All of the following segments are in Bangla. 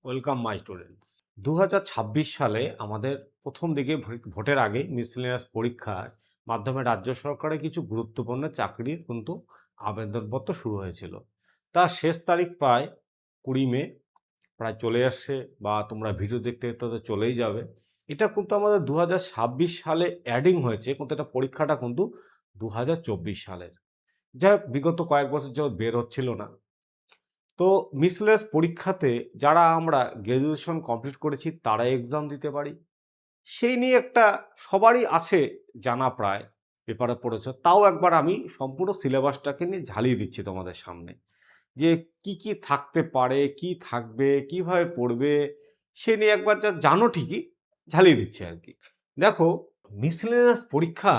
Welcome my students. 2026 সালে আমাদের প্রথম দিকে ভোটের আগে মিসেলেনিয়াস পরীক্ষার মাধ্যমে রাজ্য সরকারের কিছু গুরুত্বপূর্ণ চাকরির কিন্তু আবেদনপত্র শুরু হয়েছিল। তার শেষ তারিখ প্রায় 20 মে প্রায় চলে আসছে, বা তোমরা ভিডিও দেখতে দেখতে তো চলেই যাবে। এটা কিন্তু আমাদের 2026 সালে অ্যাডিং হয়েছে, কিন্তু এটা পরীক্ষাটা কিন্তু 2024 সালের। যাই হোক, বিগত কয়েক বছর যাবত বের হচ্ছিল না। তো মিসলেস পরীক্ষাতে যারা আমরা গ্র্যাজুয়েশন কমপ্লিট করেছি তারা এক্সাম দিতে পারি, সেই নিয়ে একটা সবারই আছে জানা, প্রায় পেপারে পড়েছ। তাও একবার আমি সম্পূর্ণ সিলেবাসটাকে নিয়ে ঝালিয়ে দিচ্ছি তোমাদের সামনে, যে কি কি থাকতে পারে, কি থাকবে, কিভাবে পড়বে, সে নিয়ে একবার যা জানো ঠিকই ঝালিয়ে দিচ্ছি আর কি। দেখো, মিসলেনিয়াস পরীক্ষা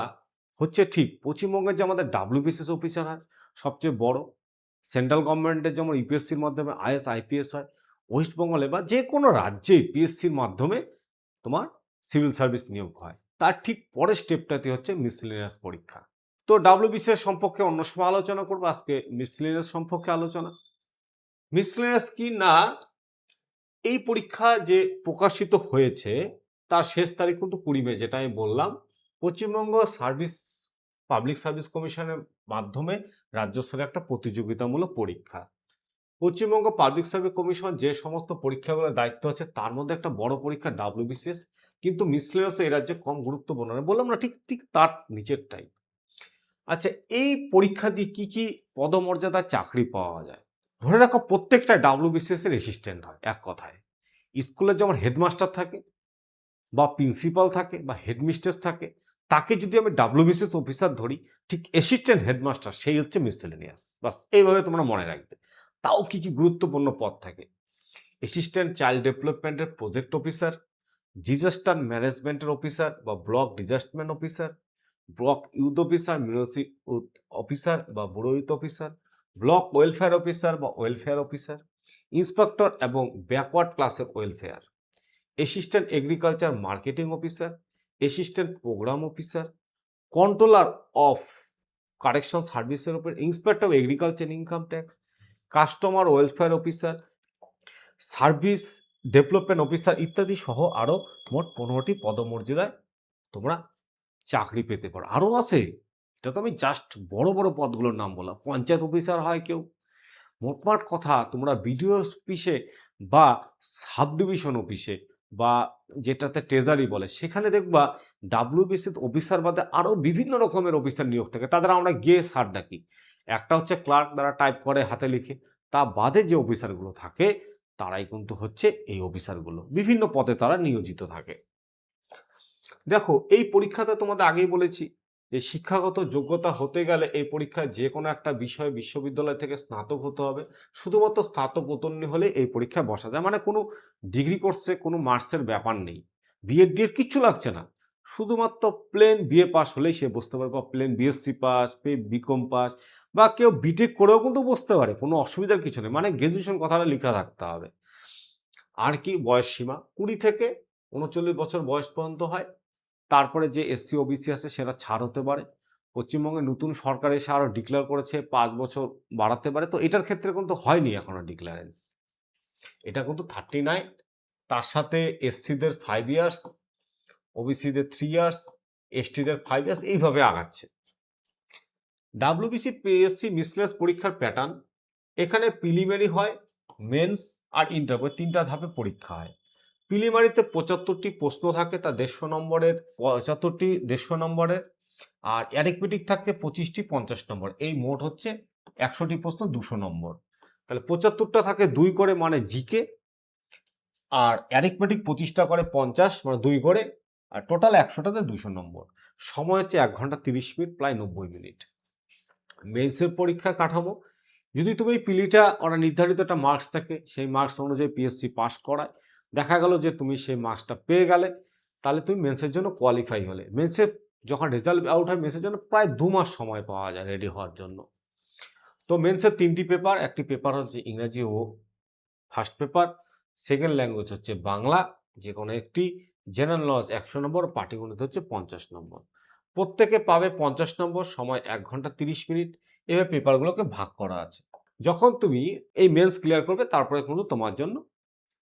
হচ্ছে ঠিক পশ্চিমবঙ্গের যে আমাদের ডাব্লিউবিসিএস অফিসার হয় সবচেয়ে বড়, সেন্ট্রাল গভর্নমেন্টের যেমন ইউপিএসসির মাধ্যমে আইএস আইপিএস হয়, ওয়েস্টবেঙ্গলে বা যে কোনো রাজ্যে পিএসসির মাধ্যমে তোমার সিভিল সার্ভিস নিয়োগ হয়, তার ঠিক পরের স্টেপটাতে হচ্ছে মিসলেনিয়াস পরীক্ষা। তো ডাব্লিউবিসিএস সম্পর্কে অন্য সময় আলোচনা করবো, আজকে মিসলেনিয়াস সম্পর্কে আলোচনা। মিসলেনিয়াস কি না, এই পরীক্ষা যে প্রকাশিত হয়েছে তার শেষ তারিখ কিন্তু 20 মে, যেটা আমি বললাম। পশ্চিমবঙ্গ পাবলিক সার্ভিস কমিশনের মাধ্যমে রাজ্য স্তরের একটা প্রতিযোগিতামূলক পরীক্ষা। পশ্চিমবঙ্গ পাবলিক সার্ভিস কমিশন যে সমস্ত পরীক্ষাগুলোর দায়িত্ব আছে তার মধ্যে একটা বড় পরীক্ষা ডাব্লিউবিসিএস, কিন্তু মিসলেনিয়াস এই রাজ্যে কম গুরুত্বপূর্ণ না, বললাম না, ঠিক ঠিক তার নিচেরটাই। আচ্ছা, এই পরীক্ষা দিয়ে কি কি পদমর্যাদার চাকরি পাওয়া যায়? ধরে রাখো প্রত্যেকটা ডাব্লিউবিসিএস এর অ্যাসিস্ট্যান্ট হয়, এক কথায়। স্কুলের যেমন হেডমাস্টার থাকে বা প্রিন্সিপাল থাকে বা হেডমিস্ট্রেস থাকে, তাকে যদি আমি ডাব্লিউবিসিএস অফিসার ধরি, ঠিক অ্যাসিস্ট্যান্ট হেডমাস্টার সেই হচ্ছে মিসেলেনিয়াস। বাস এইভাবে তোমরা মনে রাখবে। তাও কি কি গুরুত্বপূর্ণ পদ থাকে: অ্যাসিস্ট্যান্ট চাইল্ড ডেভেলপমেন্টের প্রজেক্ট অফিসার, ডিজাস্টার ম্যানেজমেন্টের অফিসার বা ব্লক ডিজাস্টমেন্ট officer, block youth officer, municipal officer বা bureau youth officer, block welfare officer বা ওয়েলফেয়ার অফিসার, ইন্সপেক্টর এবং ব্যাকওয়ার্ড ক্লাসের welfare, assistant agriculture marketing officer, assistant programme officer, controller of correction সার্ভিসের উপর, inspector of agriculture income tax, customer welfare officer, service development officer ইত্যাদি সহ আরও মোট 15টি পদমর্যাদায় তোমরা চাকরি পেতে পারো। আরও আছে, এটা তো আমি জাস্ট বড় বড় পদগুলোর নাম বললাম। পঞ্চায়েত অফিসার হয় কেউ। মোটমাট কথা, তোমরা বিডিও অফিসে বা সাব ডিভিশন অফিসে বা যেটাতে ট্রেজারি বলে, সেখানে দেখবা ডাব্লিউবিসি অফিসার বাদে আরও বিভিন্ন রকমের অফিসার নিয়োগ থাকে, তাদের আমরা গিয়ে স্যার ডাকি। একটা হচ্ছে ক্লার্ক, যারা টাইপ করে হাতে লিখে। তা বাদে যে অফিসারগুলো থাকে তারাই কিন্তু হচ্ছে এই অফিসারগুলো, বিভিন্ন পদে তারা নিয়োজিত থাকে। দেখো, এই পরীক্ষাতে তোমাদের আগেই বলেছি যে শিক্ষাগত যোগ্যতা হতে গেলে এই পরীক্ষায় যে কোনো একটা বিষয়ে বিশ্ববিদ্যালয় থেকে স্নাতক হতে হবে। শুধুমাত্র স্নাতক উত্তীর্ণ হলে এই পরীক্ষায় বসা যায়, মানে কোনো ডিগ্রি কোর্সে কোনো মার্কসের ব্যাপার নেই, বিএড ডিএড কিচ্ছু লাগছে না। শুধুমাত্র প্লেন বিএ পাস হলেই সে বসতে পারে, বা plain BSc pass, BCom pass, বা কেউ বিটেক করেও কিন্তু বসতে পারে, কোনো অসুবিধার কিছু নেই, মানে গ্র্যাজুয়েশন কথাটা লেখা থাকতে হবে। আর কি, বয়স সীমা 20 থেকে 39 বছর বয়স পর্যন্ত হয়। তারপরে যে এসসি ওবিসি আছে সেটা ছাড় হতে পারে। পশ্চিমবঙ্গে নতুন সরকার এসে আরও ডিক্লেয়ার করেছে 5 বছর বাড়াতে পারে, তো এটার ক্ষেত্রে কিন্তু হয়নি এখনো ডিক্লারেন্স, এটা কিন্তু 39। তার সাথে এসসিদের 5 ইয়ার্স, ওবিসিদের 3 ইয়ার্স, এসটিদের 5 ইয়ার্স, এইভাবে আগাচ্ছে। ডাব্লিউবিসি পিএসসি মিসলেস পরীক্ষার প্যাটার্ন: এখানে প্রিলিমিনারি হয়, মেন্স আর ইন্টারভিউ, 3টা ধাপে পরীক্ষা হয়। প্রিলিমারিতে 75টি প্রশ্ন থাকে, তা 150 নম্বরের, 75টি 150 নম্বরের, আর অ্যারিথমেটিক থাকে 25টি 50 নম্বর। এই মোট হচ্ছে 100টি প্রশ্ন 200 নম্বর। তাহলে 75টা থাকে 2 করে, মানে জিকে, আর অ্যারিথমেটিক 25টা করে 50, মানে 2 করে, আর টোটাল 100টাতে 200 নম্বর। সময় হচ্ছে 1 ঘন্টা 30 মিনিট, প্রায় 90 মিনিট। মেন্সের পরীক্ষার কাঠামো: যদি তুমি পিলিটা ওরা নির্ধারিত একটা মার্কস থাকে, সেই মার্কস অনুযায়ী পিএসসি পাস করায়, দেখা গেল যে তুমি সেই মার্কসটা পেয়ে গেলে, তাহলে তুমি মেন্সের জন্য কোয়ালিফাই হলে। মেন্সের যখন রেজাল্ট আউট হয়, মেন্সের জন্য প্রায় 2 মাস সময় পাওয়া যায় রেডি হওয়ার জন্য। তো মেন্সের 3টি পেপার, একটি পেপার হচ্ছে ইংরাজি ও ফার্স্ট পেপার, সেকেন্ড ল্যাঙ্গুয়েজ হচ্ছে বাংলা, যে কোনো একটি, জেনারেল নলেজ 100 নম্বর, পাটিগণিত হচ্ছে 50 নম্বর। প্রত্যেকে পাবে 50 নম্বর, সময় 1 ঘন্টা 30 মিনিট। এভাবে পেপারগুলোকে ভাগ করা আছে। যখন তুমি এই মেন্স ক্লিয়ার করবে, তারপরে কিন্তু তোমার জন্য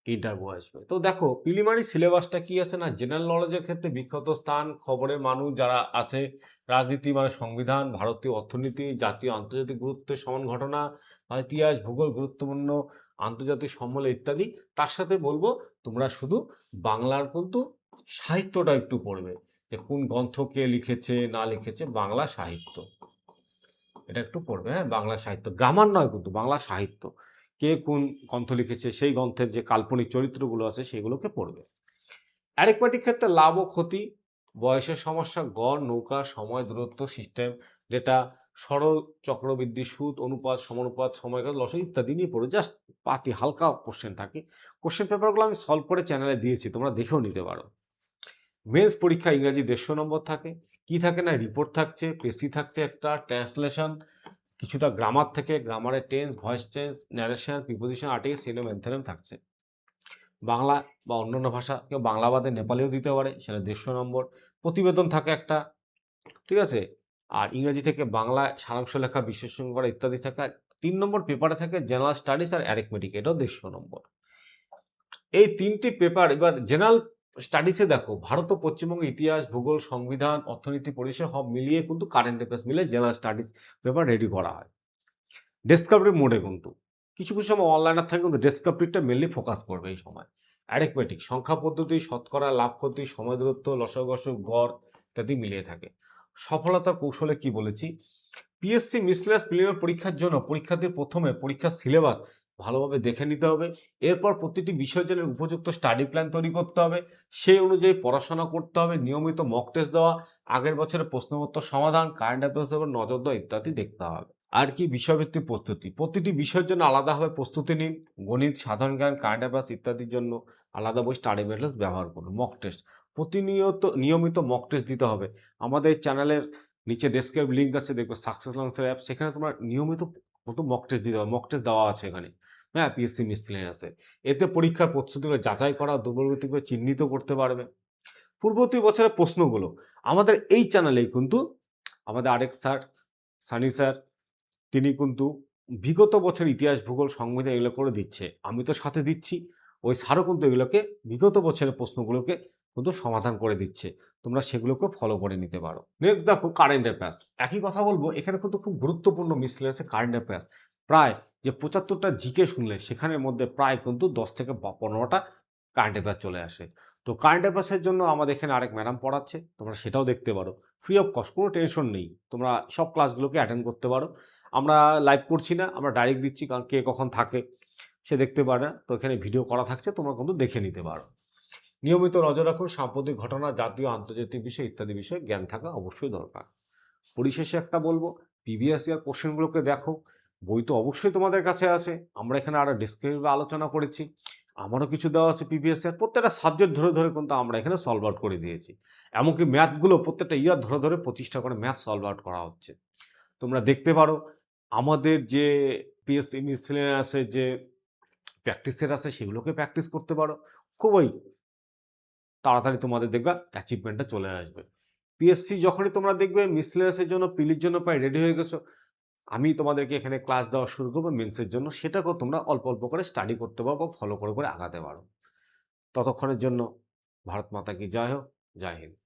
ইন্টারভিউ আসবে। তো দেখো প্রিলিমিনারি সিলেবাসটা কি আছে না, জেনারেল নলেজের ক্ষেত্রে বিখ্যাত স্থান, খবরের মানুষ যারা আছে, রাজনীতি মানে সংবিধান, ভারতীয় অর্থনীতি, জাতীয় আন্তর্জাতিক গুরুত্বের সমান ঘটনা, ইতিহাস, ভূগোল, গুরুত্বপূর্ণ আন্তর্জাতিক সম্মেলন ইত্যাদি। তার সাথে বলবো তোমরা শুধু বাংলার কিন্তু সাহিত্যটা একটু পড়বে, যে কোন গ্রন্থ কে লিখেছে না লিখেছে, বাংলা সাহিত্য এটা একটু পড়বে। হ্যাঁ, বাংলা সাহিত্য, গ্রামার নয় কিন্তু বাংলা সাহিত্য, কে কোন গ্রন্থ লিখেছে, সেই গ্রন্থের যে কাল্পনিক চরিত্রগুলো আছে সেগুলোকে পড়বে। অ্যারিথমেটিক ক্ষেত্রে লাভ ও ক্ষতি, বয়সের সমস্যা, গড়, নৌকা, সময়, দূরত্ব, সিস্টেম, ডেটা, সরল চক্রবৃদ্ধি, সুদ, অনুপাত, সমানুপাত, সময়কাল, লসক ইত্যাদি নিয়ে পড়ে। জাস্ট পাতি হালকা কোশ্চেন থাকে। কোশ্চেন পেপারগুলো আমি সলভ করে চ্যানেলে দিয়েছি, তোমরা দেখেও নিতে পারো। মেন্স পরীক্ষা ইংরাজি 150 নম্বর থাকে। কি থাকে না, রিপোর্ট থাকছে, পেসি থাকছে একটা, ট্রান্সলেশন, কিছুটা গ্রামার থেকে, গ্রামারের tense, voice change, narration, preposition, article, synonym, antonym থাকছে। বাংলা বা অন্যান্য ভাষা, কেউ বাংলা বাদে নেপালিও দিতে পারে, সেটা 150 নম্বর। প্রতিবেদন থাকে একটা, ঠিক আছে। আর ইংরেজি থেকে বাংলা সারাংশ লেখা, বিশ্লেষণ করা ইত্যাদি থাকে। 3 নম্বর পেপারে থাকে জেনারেল স্টাডিজ আর অ্যারিথমেটিক, এটাও 150 নম্বর। এই তিনটি পেপার। এবার জেনারেল স্টাডিজে দেখো ভারত ও পশ্চিমবঙ্গের ইতিহাস, ভূগোল, সংবিধান, অর্থনীতি, পরিবেশ সব মিলিয়ে কিন্তু কারেন্ট অ্যাফেয়ার্স মিলে জেনারেল স্টাডিজ পেপার রেডি করা হয় ডেসক্রিপটিভ মোডে। কিন্তু কিছু কিছু সময় অনলাইনে থাকে, কিন্তু ডেসক্রিপটিভটা মেনলি ফোকাস করবে এই সময়। অ্যারিথমেটিক সংখ্যা পদ্ধতি, শতকরা, লাভ ক্ষতি, সময় দূরত্ব, লসাগু গসক, গড় ইত্যাদি মিলিয়ে থাকে। সফলতার কৌশলে কি বলেছি, পিএসসি মিসলেনিয়াস প্রিলিমিনারি পরীক্ষার জন্য পরীক্ষার্থীর প্রথমে পরীক্ষার সিলেবাস ভালোভাবে দেখে নিতে হবে। এরপর প্রতিটি বিষয়ের জন্য উপযুক্ত স্টাডি প্ল্যান তৈরি করতে হবে, সেই অনুযায়ী পড়াশোনা করতে হবে, নিয়মিত মক টেস্ট দেওয়া, আগের বছরের প্রশ্নপত্র সমাধান, কারেন্ট অ্যাফেয়ার্সের উপর নজর দেওয়া ইত্যাদি দেখতে হবে। আর কি, বিষয়ভিত্তিক প্রস্তুতি, প্রতিটি বিষয়ের জন্য আলাদাভাবে প্রস্তুতি নিন। গণিত, সাধারণ জ্ঞান, কারেন্ট অ্যাফেয়ার্স ইত্যাদির জন্য আলাদা বই, স্টাডি মেটেরিয়ালস ব্যবহার করুন। মক টেস্ট, নিয়মিত মক টেস্ট দিতে হবে। আমাদের চ্যানেলের নিচে ডেসক্রিপ লিঙ্ক আছে, দেখবে সাকসেস লঞ্চের অ্যাপ, সেখানে তোমরা নিয়মিত মতো মক টেস্ট দিতে হবে। মক টেস্ট দেওয়া আছে এখানে, হ্যাঁ, পিএসসি মিসলেনিয়াসে। এতে পরীক্ষার প্রস্তুতিগুলো যাচাই করা, দুর্বলগতিগুলো চিহ্নিত করতে পারবে। পূর্ববর্তী বছরের প্রশ্নগুলো আমাদের এই চ্যানেলেই কিন্তু আমাদের আরেক স্যার, সানি স্যার, তিনি কিন্তু বিগত বছর ইতিহাস, ভূগোল, সংবিধান এগুলো করে দিচ্ছে। আমি তো সাথে দিচ্ছি, ওই স্যারও কিন্তু এগুলোকে বিগত বছরের প্রশ্নগুলোকে কিন্তু সমাধান করে দিচ্ছে। তোমরা সেগুলোকে ফলো করে নিতে পারো। নেক্সট দেখো কারেন্ট অ্যাফেয়ার্স। একই কথা বলবো, এখানে কিন্তু খুব গুরুত্বপূর্ণ মিসলেনিয়াসে কারেন্ট অ্যাফেয়ার্স। প্রায় যে 75টা জিকে শুনলে সেখানের মধ্যে প্রায় কিন্তু 10 থেকে 15টা কারেন্ট অ্যাফেয়ার্স চলে আসে। তো কারেন্ট অ্যাফেয়ার্সের জন্য আমাদের এখানে আরেক ম্যাডাম পড়াচ্ছে, তোমরা সেটাও দেখতে পারো। ফ্রি অফ কস্ট, কোনো টেনশন নেই, তোমরা সব ক্লাসগুলোকে অ্যাটেন্ড করতে পারো। আমরা লাইভ করছি না, আমরা ডাইরেক্ট দিচ্ছি, কারণ কে কখন থাকে সে দেখতে পারে না। তো এখানে ভিডিও করা থাকছে, তোমরা কিন্তু দেখে নিতে পারো। নিয়মিত নজর রাখুন, সাম্প্রতিক ঘটনা, জাতীয় আন্তর্জাতিক বিষয় ইত্যাদি বিষয়ে জ্ঞান থাকা অবশ্যই দরকার। পরিশেষে একটা বলবো, প্রিভিয়াস ইয়ার কোশ্চেনগুলোকে দেখো। বই তো অবশ্যই তোমাদের কাছে আছে, আমরা এখানে আরও ডিসক্রিপটিভে আলোচনা করেছি। আমারও কিছু দেওয়া আছে প্রিভিয়াস ইয়ার, প্রত্যেকটা সাবজেক্ট ধরে ধরে কিন্তু আমরা এখানে সলভ আউট করে দিয়েছি। এমনকি ম্যাথগুলো প্রত্যেকটা ইয়ার ধরে ধরে 25টা করে ম্যাথ সলভ আউট করা হচ্ছে। তোমরা দেখতে পারো আমাদের যে পিএসসি মিসলেনিয়াসের যে প্র্যাকটিস সেট আছে সেগুলোকে প্র্যাকটিস করতে পারো। খুবই তাড়াতাড়ি তোমাদের দেখবে অ্যাচিভমেন্টটা চলে আসবে। পিএসসি যখনই তোমরা দেখবে মিসলেনিয়াসের জন্য, পিলির জন্য প্রায় রেডি হয়ে গেছো, আমি তোমাদেরকে এখানে ক্লাস দেওয়া শুরু করবো মেন্সের জন্য। সেটাকেও তোমরা অল্প অল্প করে স্টাডি করতে পারো বা ফলো করে করে আগাতে পারো। ততক্ষণের জন্য ভারত মাতা কি জয় হোক, জয় হিন্দ।